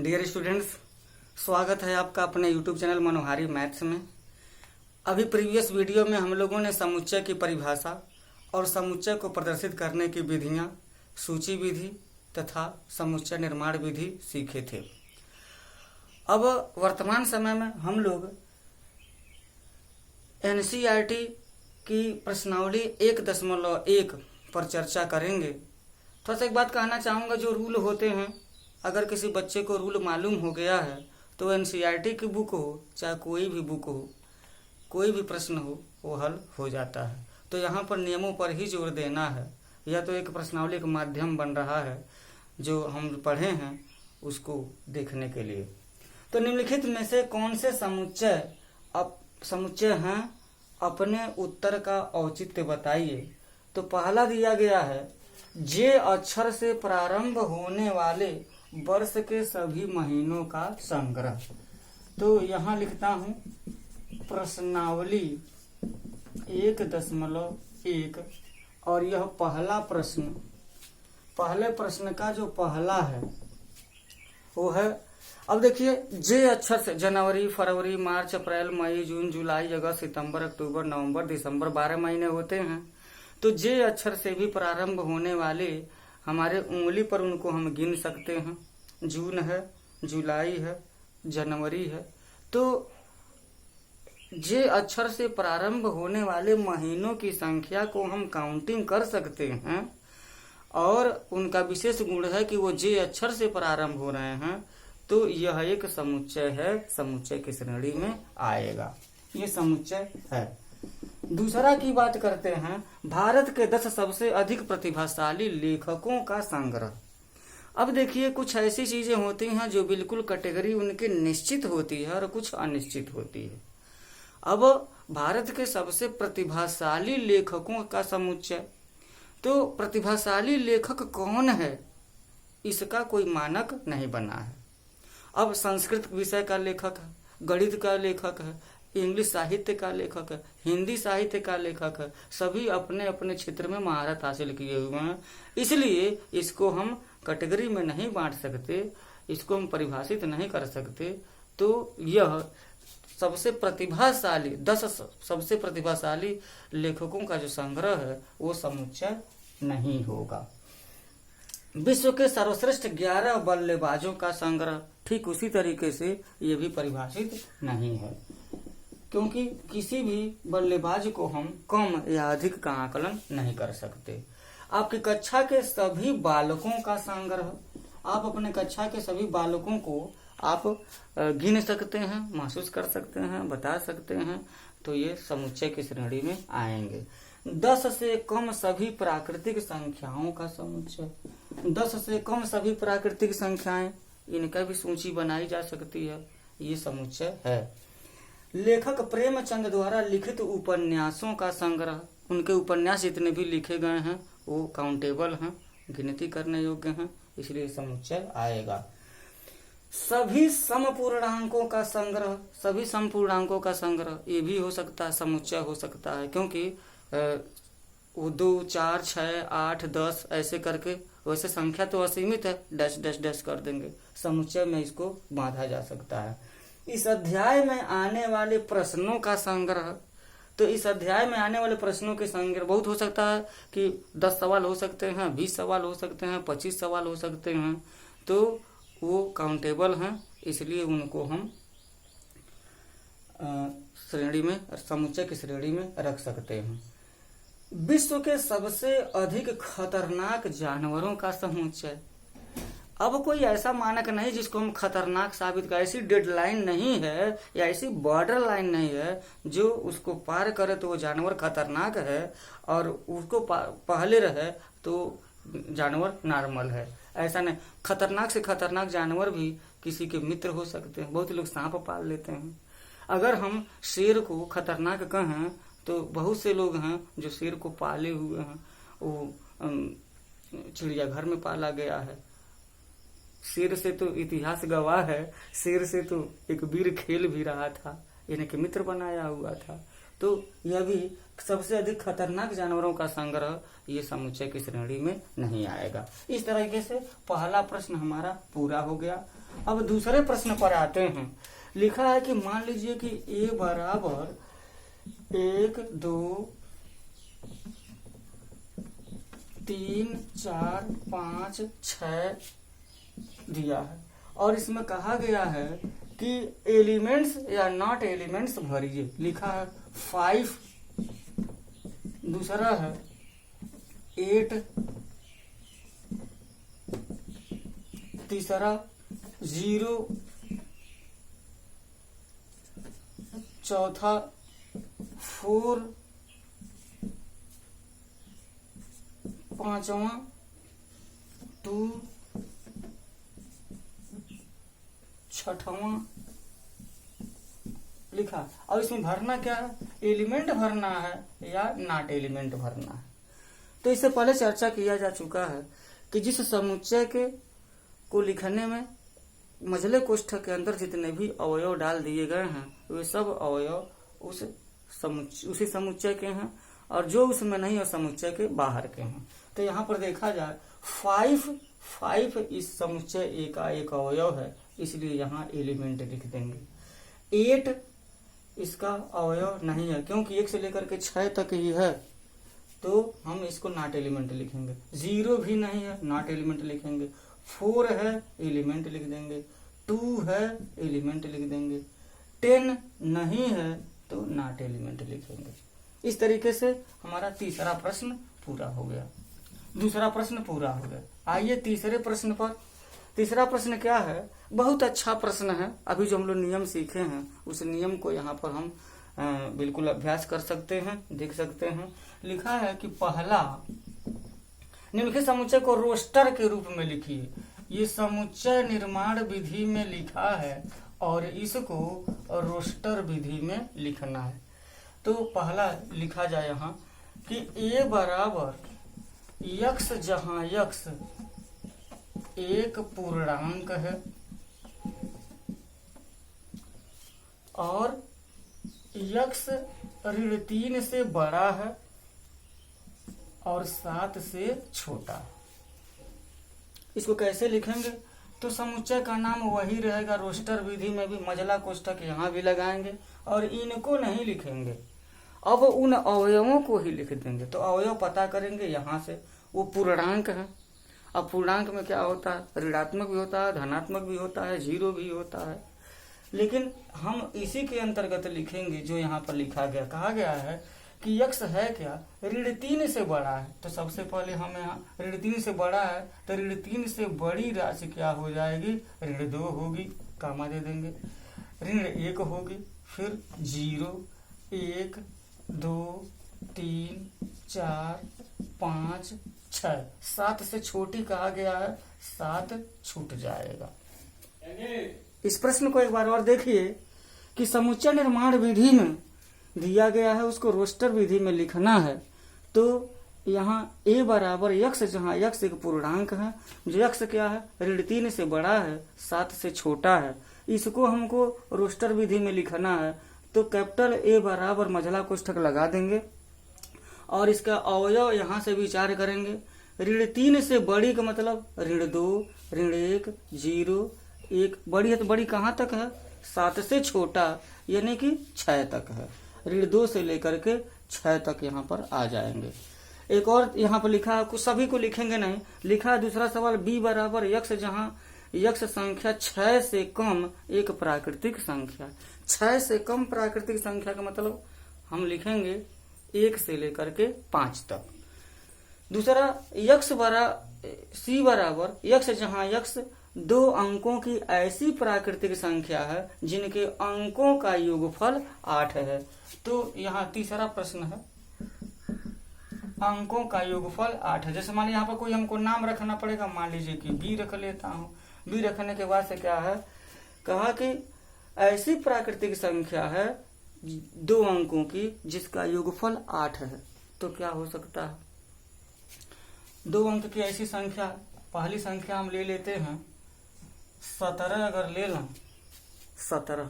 Dear students, स्वागत है आपका अपने यूट्यूब चैनल मनोहारी मैथ्स में। अभी प्रीवियस वीडियो में हम लोगों ने समुच्चय की परिभाषा और समुच्चय को प्रदर्शित करने की विधियां, सूची विधि तथा समुच्चय निर्माण विधि सीखे थे। अब वर्तमान समय में हम लोग एनसीईआरटी की प्रश्नावली 1.1 पर चर्चा करेंगे। थोड़ा सा एक बात कहना चाहूँगा, जो रूल होते हैं, अगर किसी बच्चे को रूल मालूम हो गया है तो एनसीईआरटी की बुक हो चाहे कोई भी बुक हो, कोई भी प्रश्न हो, वो हल हो जाता है। तो यहाँ पर नियमों पर ही जोर देना है। यह तो एक प्रश्नावली का माध्यम बन रहा है जो हम पढ़े हैं उसको देखने के लिए। तो निम्नलिखित में से कौन से समुच्चय हैं, अपने उत्तर का औचित्य बताइए। तो पहला दिया गया है, जे अक्षर से प्रारंभ होने वाले वर्ष के सभी महीनों का संग्रह। तो यहाँ लिखता हूं प्रश्नावली 1.1 और यह पहला प्रश्न, पहले प्रश्न का जो पहला है वो है, अब देखिए, जे अक्षर से जनवरी, फरवरी, मार्च, अप्रैल, मई, जून, जुलाई, अगस्त, सितंबर, अक्टूबर, नवंबर, दिसंबर 12 महीने होते हैं। तो जे अक्षर से भी प्रारंभ होने वाले हमारे उंगली पर उनको हम गिन सकते हैं। जून है, जुलाई है, जनवरी है। तो जे अक्षर से प्रारंभ होने वाले महीनों की संख्या को हम काउंटिंग कर सकते हैं और उनका विशेष गुण है कि वो जे अक्षर से प्रारंभ हो रहे हैं। तो यह एक समुच्चय है, समुच्चय की श्रेणी में आएगा, ये समुच्चय है। दूसरा की बात करते हैं, भारत के 10 सबसे अधिक प्रतिभाशाली लेखकों का संग्रह। अब देखिए, कुछ ऐसी चीजें होती हैं जो बिल्कुल कैटेगरी उनकी निश्चित होती है और कुछ अनिश्चित होती है। अब भारत के सबसे प्रतिभाशाली लेखकों का समुच्चय, तो प्रतिभाशाली लेखक कौन है इसका कोई मानक नहीं बना है। अब संस्कृत विषय का लेखक है, गणित का लेखक है, इंग्लिश साहित्य का लेखक है, हिंदी साहित्य का लेखक है, सभी अपने अपने क्षेत्र में महारत हासिल किए हुए हैं। इसलिए इसको हम कैटेगरी में नहीं बांट सकते, इसको हम परिभाषित नहीं कर सकते। तो यह सबसे प्रतिभाशाली 10 सबसे प्रतिभाशाली लेखकों का जो संग्रह है वो समुच्चय नहीं होगा। विश्व के सर्वश्रेष्ठ 11 बल्लेबाजों का संग्रह, ठीक उसी तरीके से ये भी परिभाषित नहीं है, क्योंकि किसी भी बल्लेबाज को हम कम या अधिक का आकलन नहीं कर सकते। आपकी कक्षा के सभी बालकों का संग्रह, आप अपने कक्षा के सभी बालकों को आप गिन सकते हैं, महसूस कर सकते हैं, बता सकते हैं। तो ये समुच्चय की श्रेणी में आएंगे। 10 से कम सभी प्राकृतिक संख्याओं का समुच्चय, 10 से कम सभी प्राकृतिक संख्याएं, इनका भी सूची बनाई जा सकती है, ये समुच्चय है। लेखक प्रेमचंद द्वारा लिखित उपन्यासों का संग्रह, उनके उपन्यास जितने भी लिखे गए हैं वो काउंटेबल हैं, गिनती करने योग्य हैं, इसलिए समुच्चय आएगा। सभी समपूर्णांकों का संग्रह, सभी समपूर्णांकों का संग्रह, ये भी हो सकता है, समुच्चय हो सकता है, क्योंकि वो 2, 4, 6, 8, 10 ऐसे करके, वैसे संख्या तो असीमित है, डैश डैश डैश कर देंगे, समुच्चय में इसको बांधा जा सकता है। इस अध्याय में आने वाले प्रश्नों का संग्रह, तो इस अध्याय में आने वाले प्रश्नों के संग्रह बहुत हो सकता है कि 10 सवाल हो सकते हैं, 20 सवाल हो सकते हैं, 25 सवाल हो सकते हैं। तो वो काउंटेबल हैं, इसलिए उनको हम श्रेणी में, समुच्चय की श्रेणी में रख सकते हैं। विश्व के सबसे अधिक खतरनाक जानवरों का समुच्चय, अब कोई ऐसा मानक नहीं जिसको हम खतरनाक साबित कर, ऐसी डेडलाइन नहीं है या ऐसी बॉर्डर लाइन नहीं है जो उसको पार करे तो वो जानवर खतरनाक है और उसको पहले रहे तो जानवर नॉर्मल है, ऐसा नहीं। खतरनाक से खतरनाक जानवर भी किसी के मित्र हो सकते हैं। बहुत लोग सांप पाल लेते हैं। अगर हम शेर को खतरनाक कहें तो बहुत से लोग हैं जो शेर को पाले हुए हैं, वो चिड़ियाघर में पाला गया है। शेर से तो इतिहास गवाह है, शेर से तो एक वीर खेल भी रहा था, इनके मित्र बनाया हुआ था। तो यह भी सबसे अधिक खतरनाक जानवरों का संग्रह ये समुच्चय की श्रेणी में नहीं आएगा। इस तरीके से पहला प्रश्न हमारा पूरा हो गया। अब दूसरे प्रश्न पर आते हैं। लिखा है कि मान लीजिए कि a बराबर 1 2 3 4 5 6 दिया है और इसमें कहा गया है कि एलिमेंट्स या नॉट एलिमेंट्स भरिए। लिखा है 5, दूसरा है 8, तीसरा 0, चौथा 4, पांचवा 2, छठवां लिखा। और इसमें भरना क्या है, एलिमेंट भरना है या नॉट एलिमेंट भरना है। तो इससे पहले चर्चा किया जा चुका है कि जिस समुच्चय के को लिखने में मझले कोष्ठक के अंदर जितने भी अवयव डाल दिए गए हैं वे सब अवयव उसी समुच्चय के हैं और जो उसमें नहीं है समुच्चय के बाहर के हैं। तो यहाँ पर देखा जाए 5 इस समुच्चय का एक अवयव है, इसलिए यहाँ एलिमेंट लिख देंगे। 8 इसका अवयव नहीं है क्योंकि 1 से लेकर के 6 तक ही है, तो हम इसको नॉट एलिमेंट लिखेंगे। 0 भी नहीं है, नॉट एलिमेंट लिखेंगे। 4 है, एलिमेंट लिख देंगे। 2 है, एलिमेंट लिख देंगे। 10 नहीं है तो नॉट एलिमेंट लिखेंगे। इस तरीके से हमारा तीसरा प्रश्न पूरा हो गया, दूसरा प्रश्न पूरा हो गया। आइए तीसरे प्रश्न पर। तीसरा प्रश्न क्या है, बहुत अच्छा प्रश्न है। अभी जो हम लोग नियम सीखे हैं उस नियम को यहाँ पर हम बिल्कुल अभ्यास कर सकते हैं, देख सकते हैं। लिखा है कि पहला निम्नलिखित समुच्चय को रोस्टर के रूप में लिखिए। ये समुच्चय निर्माण विधि में लिखा है और इसको रोस्टर विधि में लिखना है। तो पहला लिखा जाए यहाँ कि a बराबर यक्स, जहां यक्स एक पूर्णांक है और यक्स ऋण 3 से बड़ा है और 7 से छोटा है। इसको कैसे लिखेंगे, तो समुच्चय का नाम वही रहेगा। रोस्टर विधि में भी मझला कोष्ठक यहाँ भी लगाएंगे और इनको नहीं लिखेंगे, अब उन अवयवों को ही लिख देंगे। तो अवयव पता करेंगे यहाँ से, वो पूर्णांक है। अब पूर्णांक में क्या होता है, ऋणात्मक भी होता है, धनात्मक भी होता है, 0 भी होता है। लेकिन हम इसी के अंतर्गत लिखेंगे जो यहाँ पर लिखा गया। कहा गया है कि यक्स है क्या, ऋण 3 से बड़ा है। तो सबसे पहले हम यहाँ ऋण 3 से बड़ा है तो ऋण 3 से बड़ी राशि क्या हो जाएगी, ऋण 2 होगी, कामा दे देंगे। ऋण 1 होगी, फिर 0, 1 2 3 4 5 6, 7 से छोटी कहा गया है, 7 छूट जाएगा। इस प्रश्न को एक बार और देखिए कि समुच्चय निर्माण विधि में दिया गया है, उसको रोस्टर विधि में लिखना है। तो यहाँ a बराबर यक्स, जहाँ यक्स एक पूर्णांक है, जो यक्स क्या है, ऋण 3 से बड़ा है, 7 से छोटा है, इसको हमको रोस्टर विधि में लिखना है। तो कैपिटल A बराबर मझला कोष्ठक लगा देंगे और इसका अवयव यहाँ से विचार करेंगे। ऋण 3 से बड़ी का मतलब ऋण 2, ऋण 1, 0, 1। बड़ी है तो बड़ी कहाँ तक है, 7 से छोटा यानी कि 6 तक है। ऋण 2 से लेकर के 6 तक यहाँ पर आ जाएंगे। एक और यहाँ पर लिखा है, कुछ सभी को लिखेंगे नहीं, लिखा है दूसरा सवाल b बराबर यक्स, जहाँ यक्स संख्या 6 से कम एक प्राकृतिक संख्या। 6 से कम प्राकृतिक संख्या का मतलब हम लिखेंगे 1 से लेकर के 5 तक। दूसरा यक्स c बराबर यक्स, जहाँ यक्स 2 अंकों की ऐसी प्राकृतिक संख्या है जिनके अंकों का योगफल 8 है। तो यहाँ तीसरा प्रश्न है, अंकों का योगफल 8 है। जैसे मान लीजिए यहाँ पर कोई हमको नाम रखना पड़ेगा, मान लीजिए कि b रख लेता हूँ। b रखने के बाद से क्या है, कहा कि ऐसी प्राकृतिक संख्या है 2 अंकों की जिसका योगफल 8 है। तो क्या हो सकता है, 2 अंक की ऐसी संख्या, पहली संख्या हम ले लेते हैं 17। अगर ले लें 17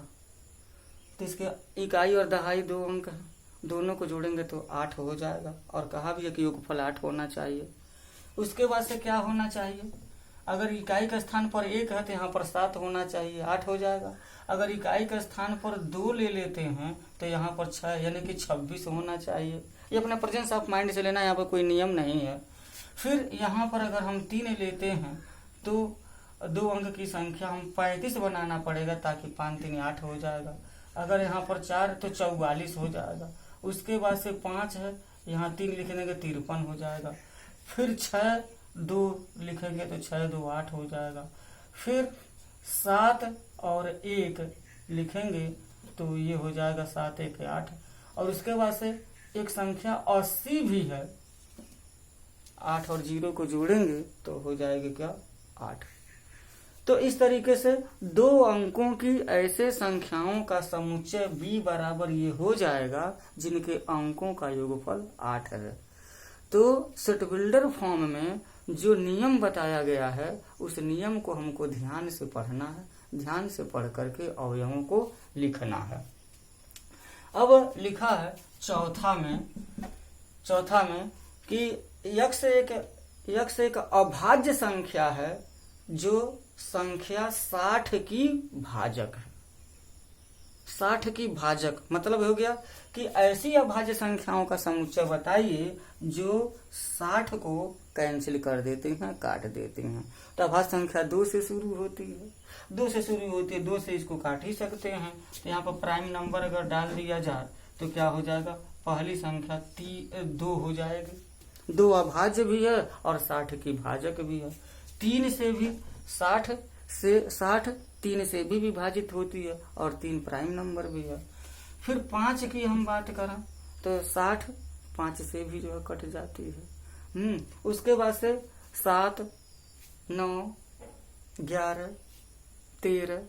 तो इसके इकाई और दहाई 2 अंक है, दोनों को जोड़ेंगे तो 8 हो जाएगा। और कहा भी है कि योगफल 8 होना चाहिए। उसके बाद से क्या होना चाहिए, अगर इकाई के स्थान पर 1 है तो यहाँ पर 7 होना चाहिए, 8 हो जाएगा। अगर इकाई के स्थान पर 2 ले लेते हैं तो यहाँ पर 6 यानी कि 26 होना चाहिए। ये अपना प्रेजेंस ऑफ माइंड से लेना, यहाँ पर कोई नियम नहीं है। फिर यहाँ पर अगर हम 3 लेते हैं तो 2 अंक की संख्या हम 35 बनाना पड़ेगा, ताकि 5 3 8 हो जाएगा। अगर यहाँ पर 4 तो 44 हो जाएगा। उसके बाद से 5 है, यहाँ 3 लिख देंगे 53 हो जाएगा। फिर 6 2 लिखेंगे तो 6 2 8 हो जाएगा। फिर 7 और 1 लिखेंगे तो ये हो जाएगा 7 1 8। और उसके बाद से एक संख्या 80 भी है, 8 और 0 को जोड़ेंगे तो हो जाएगा क्या 8। तो इस तरीके से 2 अंकों की ऐसे संख्याओं का समुच्चय b बराबर ये हो जाएगा जिनके अंकों का योगफल 8 है। तो सेट बिल्डर फॉर्म में जो नियम बताया गया है उस नियम को हमको ध्यान से पढ़ना है, ध्यान से पढ़ करके अवयवों को लिखना है। अब लिखा है चौथा में कि यक्ष एक अभाज्य संख्या है जो संख्या 60 की भाजक है। 60 की भाजक मतलब हो गया कि ऐसी अभाज्य संख्याओं का समुच्चय बताइए जो 60 को कैंसिल कर देते हैं, काट देते हैं। तो अभाज्य संख्या 2 से शुरू होती है, 2 से शुरू होती है, 2 से इसको काट ही सकते हैं। तो यहाँ पर प्राइम नंबर अगर डाल दिया जाए तो क्या हो जाएगा, पहली संख्या 2 हो जाएगी। 2 अभाज्य भी है और 60 की भाजक भी है। 3 से भी 60 3 से भी विभाजित होती है और 3 प्राइम नंबर भी है। फिर 5 की हम बात करें तो 60 5 से भी जो है कट जाती है। उसके बाद से 7 9 11 13,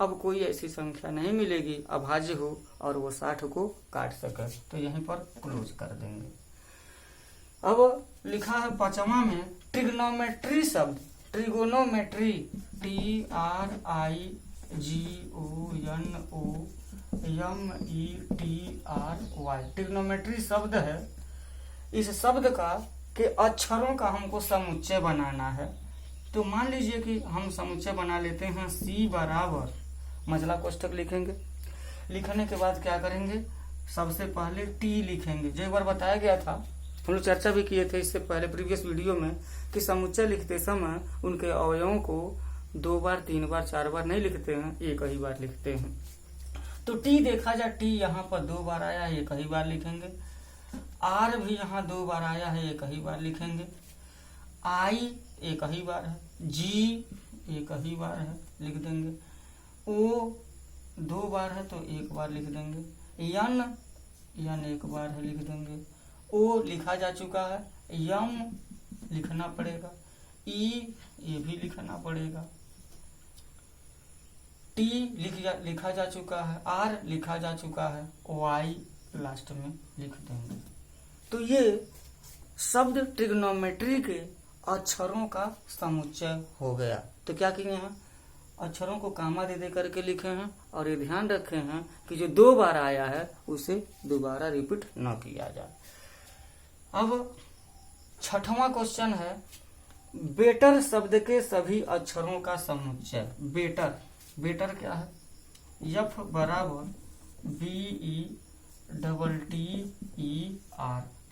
अब कोई ऐसी संख्या नहीं मिलेगी अभाज्य हो और वो 60 को काट सके, तो यहीं पर क्लोज कर देंगे। अब लिखा है 5वां में ट्रिग्नोमेट्री शब्द, ट्रिगोनोमेट्री TRIGONOMETRY, ट्रिग्नोमेट्री शब्द है। इस शब्द का के अक्षरों का हमको समुच्चय बनाना है। तो मान लीजिए कि हम समुच्चय बना लेते हैं C बराबर मझला कोष्ठक लिखेंगे। लिखने के बाद क्या करेंगे, सबसे पहले T लिखेंगे। जो एक बार बताया गया था, हम लोग चर्चा भी किए थे इससे पहले प्रीवियस वीडियो में, कि समुच्चय लिखते समय उनके अवयवों को 2 बार 3 बार 4 बार नहीं लिखते हैं, एक ही बार लिखते हैं। तो T देखा जाए, T यहाँ पर 2 बार आया है, एक ही बार लिखेंगे। R भी यहाँ 2 बार आया है, एक ही बार लिखेंगे। I एक ही बार है, G एक ही बार है, लिख देंगे। O 2 बार है तो 1 बार लिख देंगे। N 1 बार है, लिख देंगे। O लिखा जा चुका है, M लिखना पड़ेगा, E ये भी लिखना पड़ेगा, T लिखा जा चुका है, R लिखा जा चुका है, Y लास्ट में लिख देंगे। तो ये शब्द ट्रिग्नोमेट्री के अक्षरों का समुच्चय हो गया। तो क्या किए हैं, अक्षरों को कामा दे करके लिखे हैं और ये ध्यान रखे हैं कि जो 2 बार आया है उसे दोबारा रिपीट न किया जाए। अब 6वां क्वेश्चन है बेटर शब्द के सभी अक्षरों का समुच्चय। बेटर क्या है, F बराबर BETTER।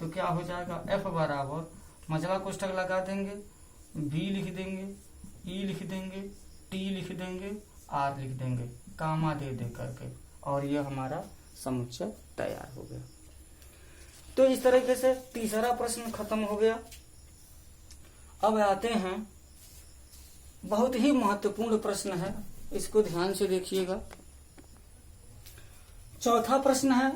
तो क्या हो जाएगा, F बराबर मझला कोष्ठक लगा देंगे, B लिख देंगे, E लिख देंगे, T लिख देंगे, R लिख देंगे, कामा दे करके, और यह हमारा समुच्चय तैयार हो गया। तो इस तरीके से तीसरा प्रश्न खत्म हो गया। अब आते हैं, बहुत ही महत्वपूर्ण प्रश्न है, इसको ध्यान से देखिएगा। चौथा प्रश्न है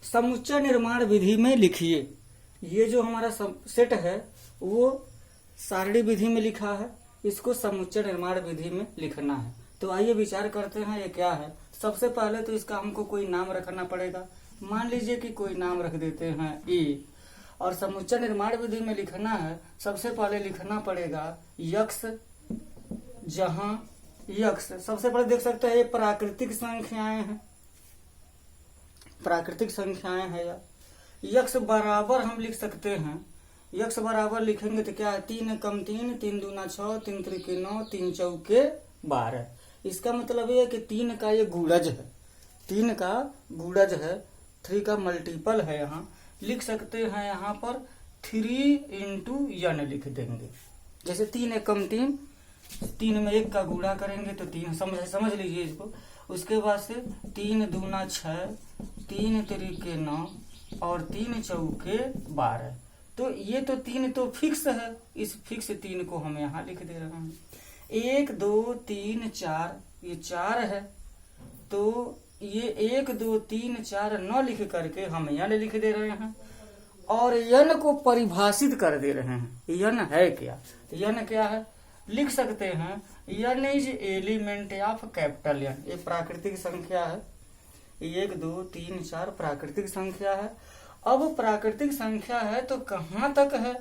समुच्चय निर्माण विधि में लिखिए। ये जो हमारा सेट है वो सारणी विधि में लिखा है, इसको समुच्चय निर्माण विधि में लिखना है। तो आइए विचार करते हैं ये क्या है। सबसे पहले तो इसका हमको कोई नाम रखना पड़ेगा। मान लीजिए कि कोई नाम रख देते हैं ए, और समुच्चय निर्माण विधि में लिखना है। सबसे पहले लिखना पड़ेगा यक्ष, जहां यक्ष सबसे पहले देख सकते हैं ये प्राकृतिक संख्याएं हैं, प्राकृतिक संख्याएं है। यक्ष बराबर हम लिख सकते हैं यक्स बराबर लिखेंगे तो क्या है, 3 कम 3, 3 दूना 6, 3 त्रिके 9, 3 चौके 12। इसका मतलब ये है कि 3 का ये गुणज है, 3 का गुणज है, 3 का मल्टीपल है। यहाँ लिख सकते हैं, यहाँ पर 3 इंटू n लिख देंगे। जैसे 3 एक कम 3, 3 में 1 का गुणा करेंगे तो 3, समझ लीजिए इसको। उसके बाद से 3 दूना 6, 3 त्रिके 9 और 3 चौके 12। तो ये तो 3 तो फिक्स है, इस फिक्स 3 को हम यहाँ लिख दे रहे हैं। 1 2 3 4 ये 4 है, तो ये 1 2 3 4 9 लिख करके हम n लिख दे रहे हैं और n को परिभाषित कर दे रहे हैं। n है क्या, n क्या है, लिख सकते हैं n is element of capital N। ये प्राकृतिक संख्या है, 1 2 3 4 प्राकृतिक संख्या है। अब प्राकृतिक संख्या है तो कहाँ तक है,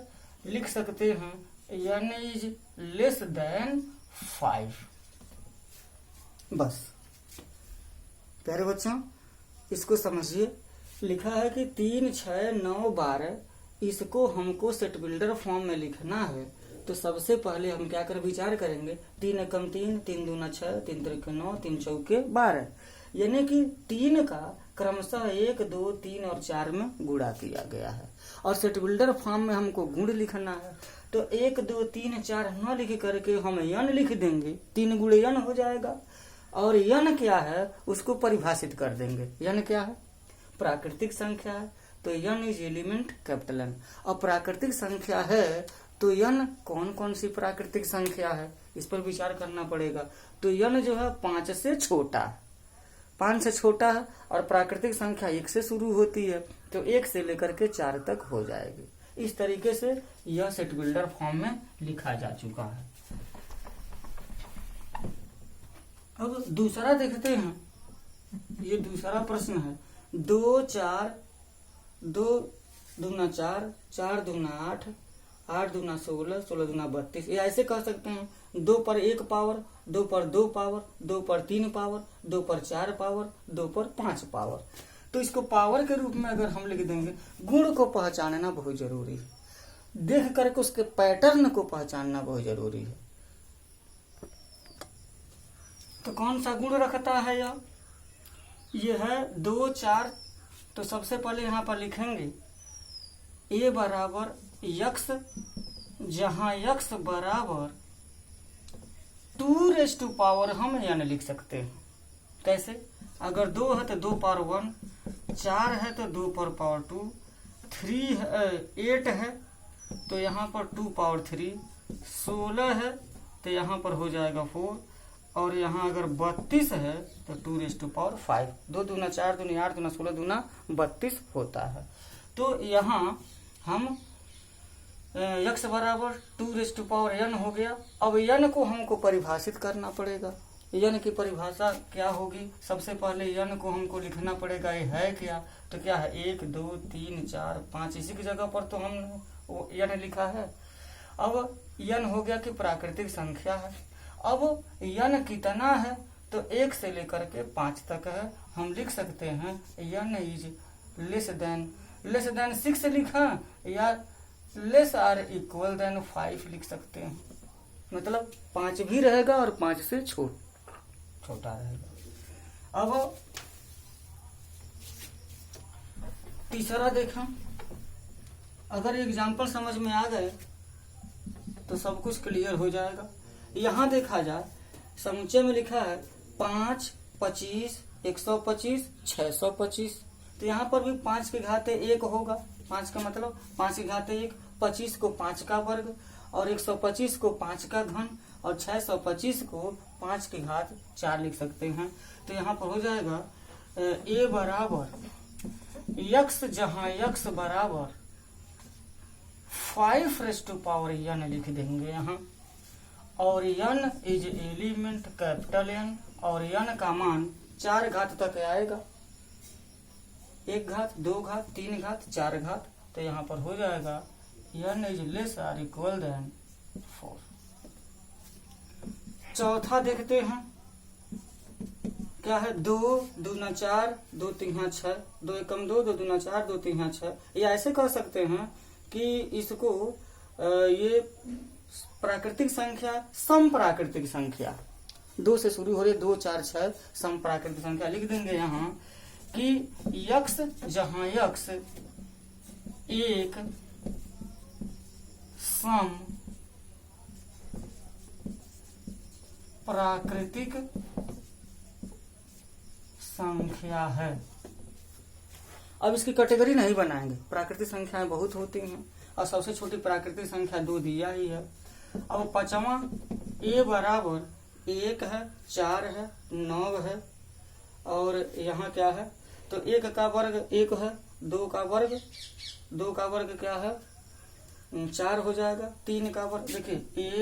लिख सकते हैं n इज लेस देन 5। बस प्यारे बच्चों इसको समझिए। लिखा है कि 3 6 9 12, इसको हमको सेट बिल्डर फॉर्म में लिखना है। तो सबसे पहले हम क्या कर विचार करेंगे, 3 कम 3, 3 दूना 6, 3 त्रिके 9, 3 चौके 12, यानी कि 3 का क्रमशः 1 2 3 और 4 में गुणा किया गया है। और सेट बिल्डर फॉर्म में हमको गुण लिखना है, तो 1 2 3 4 9 लिख करके हम n लिख देंगे, 3 गुणे n हो जाएगा। और n क्या है उसको परिभाषित कर देंगे। n क्या है, प्राकृतिक संख्या है, तो n is element capital N। अब प्राकृतिक संख्या है तो n कौन कौन सी प्राकृतिक संख्या है, इस पर विचार करना पड़ेगा। तो n जो है 5 से छोटा है, 5 से छोटा है, और प्राकृतिक संख्या 1 से शुरू होती है, तो 1 से लेकर के 4 तक हो जाएगी। इस तरीके से यह सेट बिल्डर फॉर्म में लिखा जा चुका है। अब दूसरा देखते हैं, ये दूसरा प्रश्न है। 2 4 2 दूना 4, 4 दूना 8, 8 दूना 16, 16 दूना 32। ये ऐसे कह सकते हैं, 2 पर 1 पावर, 2 पर 2 पावर, 2 पर 3 पावर, 2 पर 4 पावर, 2 पर 5 पावर। तो इसको पावर के रूप में अगर हम लिख देंगे, गुण को पहचानना बहुत जरूरी है, देख करके उसके पैटर्न को पहचानना बहुत जरूरी है। तो कौन सा गुण रखता है ये है 2 4। तो सबसे पहले यहाँ पर लिखेंगे a बराबर यक्स, जहां यक्स बराबर 2 हम n लिख सकते हैं। कैसे, अगर 2 है तो 2 पावर 1, 4 है तो 2 पर पावर 2, 3 है 8 है तो यहाँ पर 2 पावर 3, 16 है तो यहाँ पर हो जाएगा 4, और यहाँ अगर 32 है तो 2 2 दूना 4 दूना 8 दूना 16 दूना 32 होता है। तो यहाँ हम यक्स बराबर 2 हो गया। अब n को हमको परिभाषित करना पड़ेगा। n की परिभाषा क्या होगी, सबसे पहले n को हमको लिखना पड़ेगा, ये है क्या, तो क्या है 1 2 3 4 5, इसी की जगह पर तो हमने n लिखा है। अब n हो गया कि प्राकृतिक संख्या है। अब n कितना है, तो 1 से लेकर के 5 तक है। हम लिख सकते हैं n इज लेस देन 6 लिखा, या लेस आर इक्वल देन 5 लिख सकते हैं। मतलब 5 भी रहेगा और 5 से छोटा रहेगा। अब तीसरा देखा, अगर एग्जाम्पल समझ में आ गए तो सब कुछ क्लियर हो जाएगा। यहाँ देखा जाए, समुच्चय में लिखा है 5 25 125 625, तो यहाँ पर भी 5 की घाते 1 होगा। 5 का मतलब 5 की घाते 1, 25 को 5 का वर्ग, और 125 को 5 का घन, और 625 को 5 की घात 4 लिख सकते हैं। तो यहाँ पर हो जाएगा a बराबर यक्स, जहां यक्स बराबर 5 n लिख देंगे यहाँ, और n is element capital N, और n का मान 4 घात तक आएगा, 1 घात 2 घात 3 घात 4 घात। तो यहाँ पर हो जाएगा n is less or equal than 4। चौथा देखते हैं, क्या है 2 दूना 4, 2 3 6, 2 एकम 2, 2 दूना 4, 2 3 6। ये ऐसे कर सकते हैं कि इसको ये प्राकृतिक संख्या सम प्राकृतिक संख्या 2 से शुरू हो रही, 2 4 6 सम प्राकृतिक संख्या लिख देंगे यहाँ कि यक्स जहां यक्स एक सम प्राकृतिक संख्या है। अब इसकी कैटेगरी नहीं बनाएंगे, प्राकृतिक संख्याएं बहुत होती हैं और सबसे छोटी प्राकृतिक संख्या 2 दिया ही है। अब 5वां a बराबर 1 है, 4 है, 9 है और यहाँ क्या है, तो 1 का वर्ग 1 है, 2 का वर्ग क्या है 4 हो जाएगा, 3 का वर्ग देखिए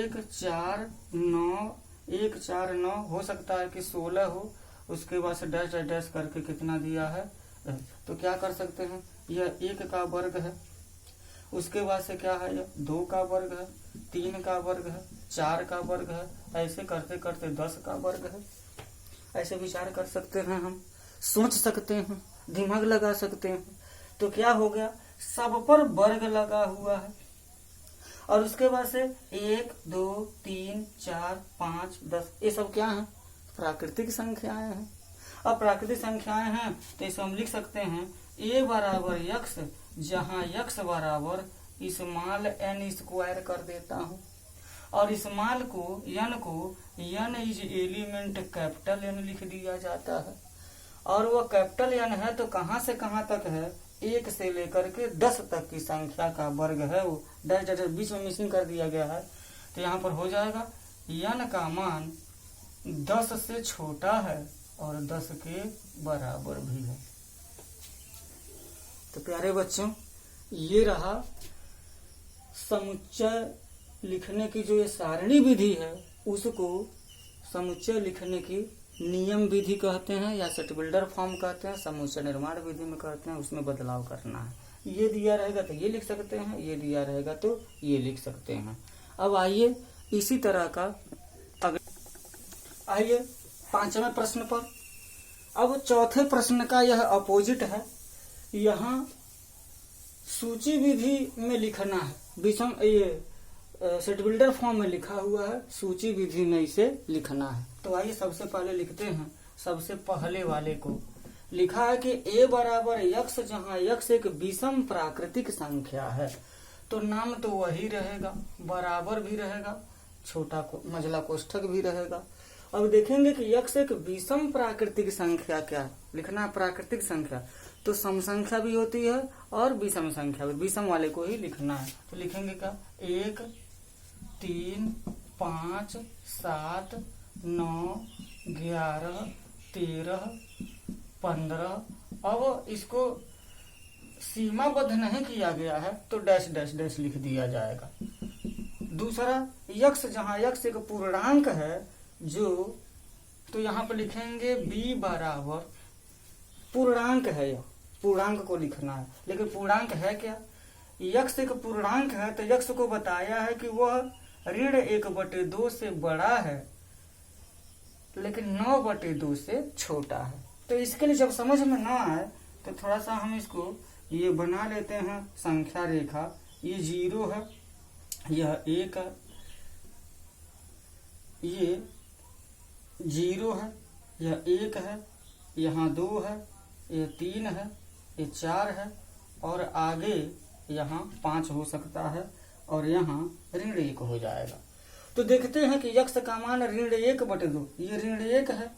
1 4 9, 1 4 9 हो सकता है कि 16 हो, उसके बाद से डैश डैश करके कितना दिया है, तो क्या कर सकते हैं, यह 1 का वर्ग है, उसके बाद से क्या है, यह 2 का वर्ग है, 3 का वर्ग है, 4 का वर्ग है, ऐसे करते करते 10 का वर्ग है। ऐसे विचार कर सकते हैं, हम सोच सकते हैं, दिमाग लगा सकते हैं। तो क्या हो गया, सब पर वर्ग लगा हुआ है और उसके बाद से 1 2 3 4 5 10 ये सब क्या है, प्राकृतिक संख्याएं हैं। अब प्राकृतिक संख्याएं हैं तो इसे हम लिख सकते हैं a बराबर यक्स जहां यक्स बराबर स्मॉल n स्क्वायर कर देता हूँ और स्मॉल को n is element capital n लिख दिया जाता है और वह कैपिटल n है तो कहां से कहां तक है, 1 से लेकर के 10 तक की संख्या का वर्ग है, वो डैश डैश बीच में मिसिंग कर दिया गया है। तो यहाँ पर हो जाएगा n का मान 10 से छोटा है और 10 के बराबर भी है। तो प्यारे बच्चों, ये रहा समुच्चय लिखने की जो ये सारणी विधि है, उसको समुच्चय लिखने की नियम विधि कहते हैं या सेट बिल्डर फॉर्म कहते हैं, समुच्चय निर्माण विधि में कहते हैं। उसमें बदलाव करना है, ये दिया रहेगा तो ये लिख सकते हैं, ये दिया रहेगा तो ये लिख सकते हैं। अब आइए इसी तरह का आइए 5वें प्रश्न पर। अब चौथे प्रश्न का यह अपोजिट है, यहाँ सूची विधि में लिखना है, विषम ये सेट बिल्डर फॉर्म में लिखा हुआ है, सूची विधि में इसे लिखना है। तो आइए सबसे पहले लिखते हैं, सबसे पहले वाले को लिखा है कि a बराबर यक्स जहां यक्स एक विषम प्राकृतिक संख्या है, तो नाम तो वही रहेगा, बराबर भी रहेगा, छोटा मझला कोष्ठक भी रहेगा। अब देखेंगे कि यक्स एक विषम प्राकृतिक संख्या क्या लिखना है, प्राकृतिक संख्या तो सम संख्या भी होती है और विषम संख्या भी, विषम वाले को ही लिखना है। तो लिखेंगे क्या, 1 3 5 7 9 11 13 15। अब इसको सीमाबद्ध नहीं किया गया है तो डैश डैश डैश लिख दिया जाएगा। दूसरा, यक्स जहां यक्स एक पूर्णांक है जो, तो यहाँ पर लिखेंगे b बराबर पूर्णांक है, यह पूर्णांक को लिखना है, लेकिन पूर्णांक है क्या, यक्स एक पूर्णांक है तो यक्स को बताया है कि वह ऋण 1/2 से बड़ा है लेकिन 9/2 से छोटा है। तो इसके लिए जब समझ में ना आए तो थोड़ा सा हम इसको ये बना लेते हैं संख्या रेखा, ये 0 है, यह 1 है, ये 0 है, यह 1 है, यहाँ 2 है, ये 3 है, ये 4 है और आगे यहाँ 5 हो सकता है और यहाँ ऋण 1 हो जाएगा। तो देखते हैं कि यक्स का मान ऋण 1/2, ये ऋण 1 है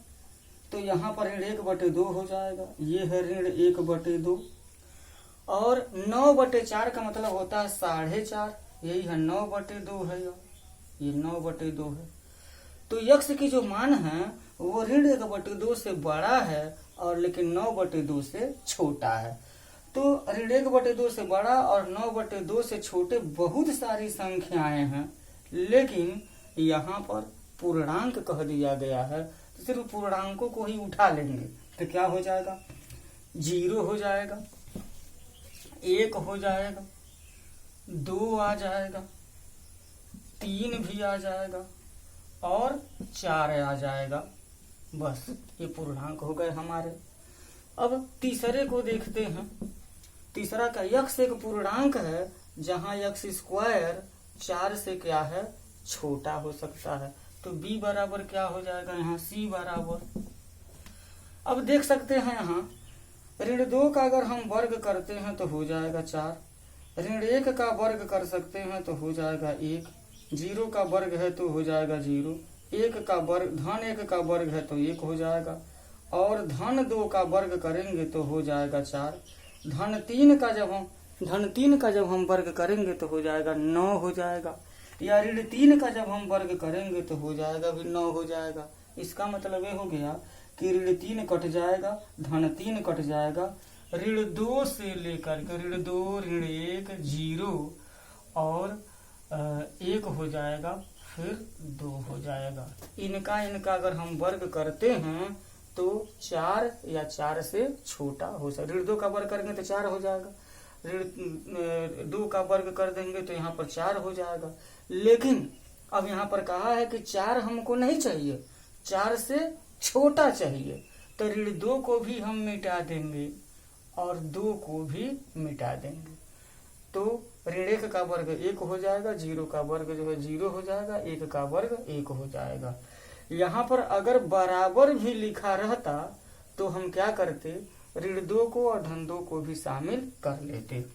तो यहाँ पर ऋण 1/2 हो जाएगा, ये है ऋण 1/2 और 9/4 का मतलब होता है 4.5, यही है 9/2 है, ये 9/2 है। तो यक्स की जो मान है वो ऋण 1/2 से बड़ा है और लेकिन 9/2 से छोटा है। तो ऋण 1/2 से बड़ा और 9/2 से छोटे बहुत सारी संख्याएं हैं, लेकिन यहाँ पर पूर्णांक कह दिया गया है तो सिर्फ पूर्णांकों को ही उठा लेंगे तो क्या हो जाएगा, 0 हो जाएगा, 1 हो जाएगा, 2 आ जाएगा, 3 भी आ जाएगा और 4 आ जाएगा। बस ये पूर्णांक हो गए हमारे। अब तीसरे को देखते हैं। तीसरा का यक्स एक पूर्णांक है जहां x स्क्वायर 4 से क्या है, छोटा हो सकता है। तो b बराबर क्या हो जाएगा यहाँ, c बराबर। अब देख सकते हैं यहाँ ऋण 2 का अगर हम वर्ग करते हैं तो हो जाएगा 4, ऋण 1 का वर्ग कर सकते हैं तो हो जाएगा 1, 0 का वर्ग है तो हो जाएगा 0, 1 का वर्ग, धन 1 का वर्ग है तो 1 हो जाएगा, और धन 2 का वर्ग करेंगे तो हो जाएगा 4, धन 3 का जब हम वर्ग करेंगे तो हो जाएगा 9 हो जाएगा, या ऋण 3 का जब हम वर्ग करेंगे तो हो जाएगा भी 9 हो जाएगा। इसका मतलब ये हो गया कि ऋण 3 कट जाएगा, धन 3 कट जाएगा, ऋण 2 से लेकर के ऋण 2, ऋण 1 0 और 1 हो जाएगा, फिर 2 हो जाएगा। इनका अगर हम वर्ग करते हैं तो 4 या 4 से छोटा हो सकता। ऋण 2 का वर्ग करेंगे तो 4 हो जाएगा, ऋण 2 का वर्ग कर देंगे तो यहाँ पर 4 हो जाएगा। लेकिन अब यहाँ पर कहा है कि 4 हमको नहीं चाहिए, 4 से छोटा चाहिए, तो ऋण 2 को भी हम मिटा देंगे और 2 को भी मिटा देंगे। तो ऋण 1 का वर्ग 1 हो जाएगा, 0 का वर्ग जो है 0 हो जाएगा, 1 का वर्ग 1 हो जाएगा। यहाँ पर अगर बराबर भी लिखा रहता तो हम क्या करते, ऋण 2 को और धन 2 को भी शामिल कर लेते।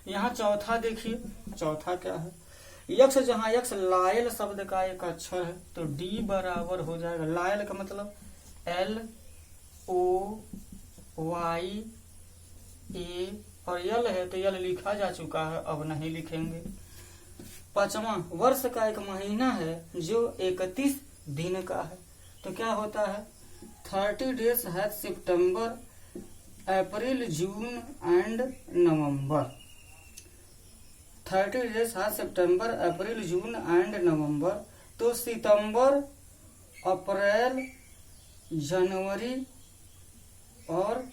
यहाँ चौथा देखिए, चौथा क्या है, यक्ष, जहाँ यक्ष लायल शब्द का एक अक्षर है तो डी बराबर हो जाएगा, लायल का मतलब LOY A और यल है तो यल लिखा जा चुका है, अब नहीं लिखेंगे। पांचवा, वर्ष का एक महीना है जो 31 दिन का है, तो क्या होता है 30 days है, सितंबर, अप्रैल, जून एंड नवंबर। 30 days है, सितंबर, अप्रैल, जून एंड नवंबर। तो सितंबर, अप्रैल, जनवरी और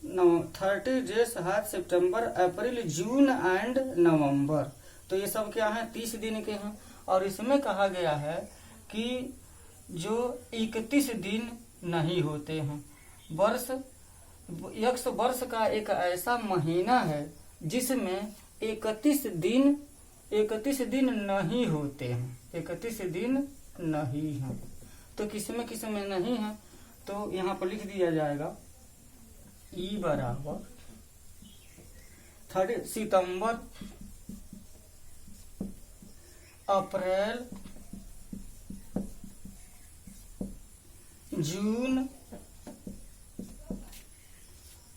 30 days है, सितंबर, अप्रैल, जून एंड नवंबर। तो ये सब क्या है, 30 दिन के हैं। और इसमें कहा गया है कि जो 31 दिन नहीं होते हैं, वर्ष, यक्ष वर्ष का एक ऐसा महीना है जिसमें 31 दिन नहीं होते हैं, 31 दिन नहीं है। तो किसमें नहीं है, तो यहाँ पर लिख दिया जाएगा ई बराबर 30 सितंबर, अप्रैल, जून,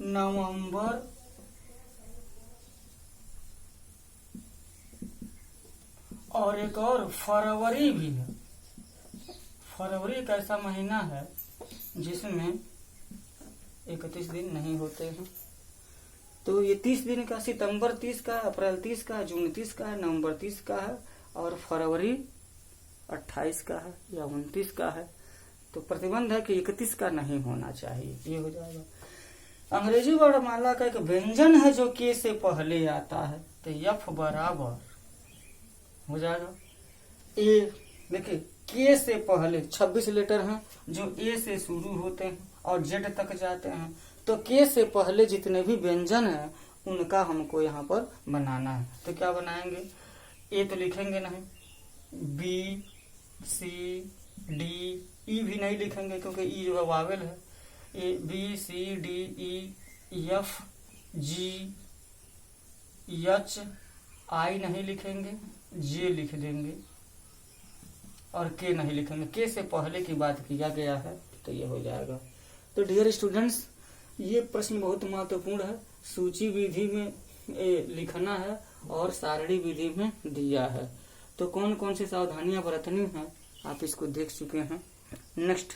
नवंबर और एक और फरवरी भी है। फरवरी एक ऐसा महीना है जिसमें 31 दिन नहीं होते हैं। तो ये 30 दिन का, सितंबर 30 का, अप्रैल 30 का, जून 30 का है, नवंबर 30 का है और फरवरी 28 का है या 29 का है। तो प्रतिबंध है कि 31 का नहीं होना चाहिए, ये हो जाएगा। अंग्रेजी वर्णमाला का एक व्यंजन है जो के से पहले आता है, तो यफ बराबर हो जाएगा ए। देखिए के से पहले 26 लेटर हैं जो ए से शुरू होते हैं और जेड तक जाते हैं। तो के से पहले जितने भी व्यंजन हैं उनका हमको यहाँ पर बनाना है। तो क्या बनाएंगे, ए तो लिखेंगे नहीं, बी, सी, डी, ई भी नहीं लिखेंगे क्योंकि ई जो है वावेल है। ए, बी, सी, डी, ई, एफ, जी, एच, आई नहीं लिखेंगे, जे लिख देंगे और के नहीं लिखेंगे। के से पहले की बात किया गया है तो ये हो जाएगा। तो डियर स्टूडेंट्स, ये प्रश्न बहुत महत्वपूर्ण है, सूची विधि में लिखना है और सारणी विधि में दिया है। तो कौन कौन सी सावधानियां बरतनी है आप इसको देख चुके हैं। नेक्स्ट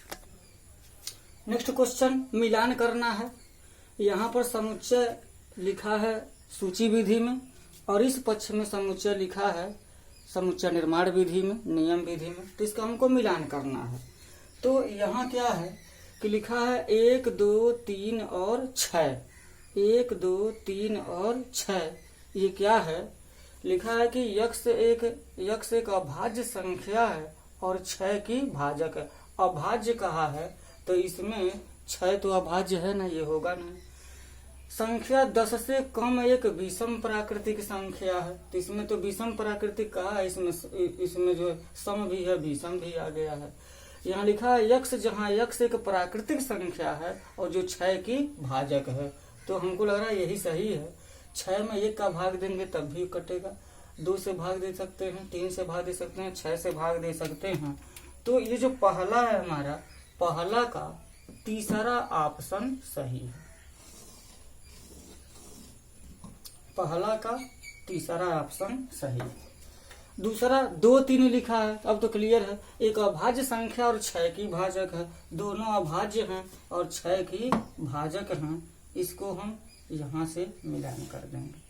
क्वेश्चन, मिलान करना है। यहाँ पर समुच्चय लिखा है सूची विधि में और इस पक्ष में समुच्चय लिखा है समुच्चय निर्माण विधि में, नियम विधि में। तो इसका हमको मिलान करना है। तो यहाँ क्या है कि लिखा है 1, 2, 3 और 6, 1, 2, 3 और 6। ये क्या है, लिखा है कि यक्ष एक अभाज्य संख्या है और 6 की भाजक है। अभाज्य कहा है तो इसमें 6 तो अभाज्य है ना, ये होगा नहीं। संख्या 10 से कम एक विषम प्राकृतिक संख्या है। तो इसमें तो विषम प्राकृतिक कहा है, इसमें जो सम भी है विषम भी आ गया है। यहाँ लिखा है यक्ष, जहाँ यक्ष एक प्राकृतिक संख्या है और जो 6 की भाजक है। तो हमको लग रहा है यही सही है। 6 में 1 का भाग देंगे तब भी कटेगा। 2 से भाग दे सकते हैं, 3 से भाग दे सकते हैं, 6 से भाग दे सकते हैं। तो ये जो पहला है हमारा, पहला का तीसरा ऑप्शन सही है। पहला का तीसरा ऑप्शन सही है। दूसरा 2, 3 लिखा है, अब तो क्लियर है। एक अभाज्य संख्या और 6 की भाजक है, दोनों अभाज्य हैं और 6 की भाजक हैं। इसको हम यहां से मिलान कर देंगे।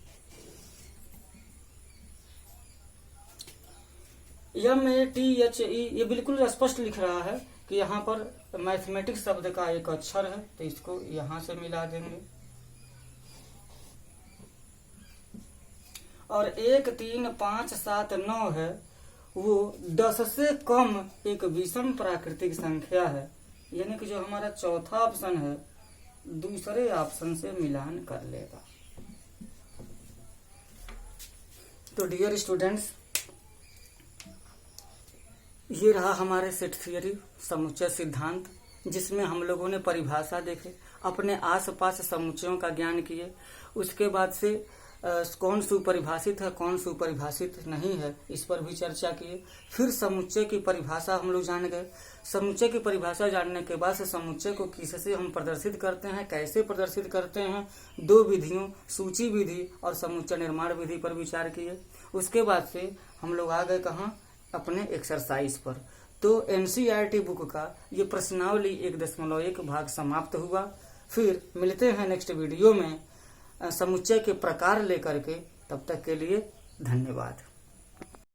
MATHE ये बिल्कुल स्पष्ट लिख रहा है कि यहाँ पर मैथमेटिक्स शब्द का एक अक्षर है, तो इसको यहां से मिला देंगे। और 1, 3, 5, 7, 9 है, वो 10 से कम एक विषम प्राकृतिक संख्या है। यानी कि जो हमारा चौथा ऑप्शन है दूसरे ऑप्शन से मिलान कर लेगा। तो डियर स्टूडेंट्स, ये रहा हमारे सेट थ्योरी समुच्चय सिद्धांत, जिसमें हम लोगों ने परिभाषा देखे, अपने आसपास समुच्चयों का ज्ञान किए। उसके बाद से कौन सुपरिभाषित है कौन सुपरिभाषित नहीं है इस पर भी चर्चा किए। फिर समुच्चय की परिभाषा हम लोग जान गए। समुच्चय की परिभाषा जानने के बाद से समुच्चय को किससे हम प्रदर्शित करते हैं, कैसे प्रदर्शित करते हैं, 2 विधियों सूची विधि और समुच्चय निर्माण विधि पर विचार किए। उसके बाद से हम लोग आ गए कहाँ, अपने एक्सरसाइज पर। तो NCERT बुक का ये प्रश्नावली 1.1 भाग समाप्त हुआ। फिर मिलते हैं नेक्स्ट वीडियो में समुच्चय के प्रकार लेकर के। तब तक के लिए धन्यवाद।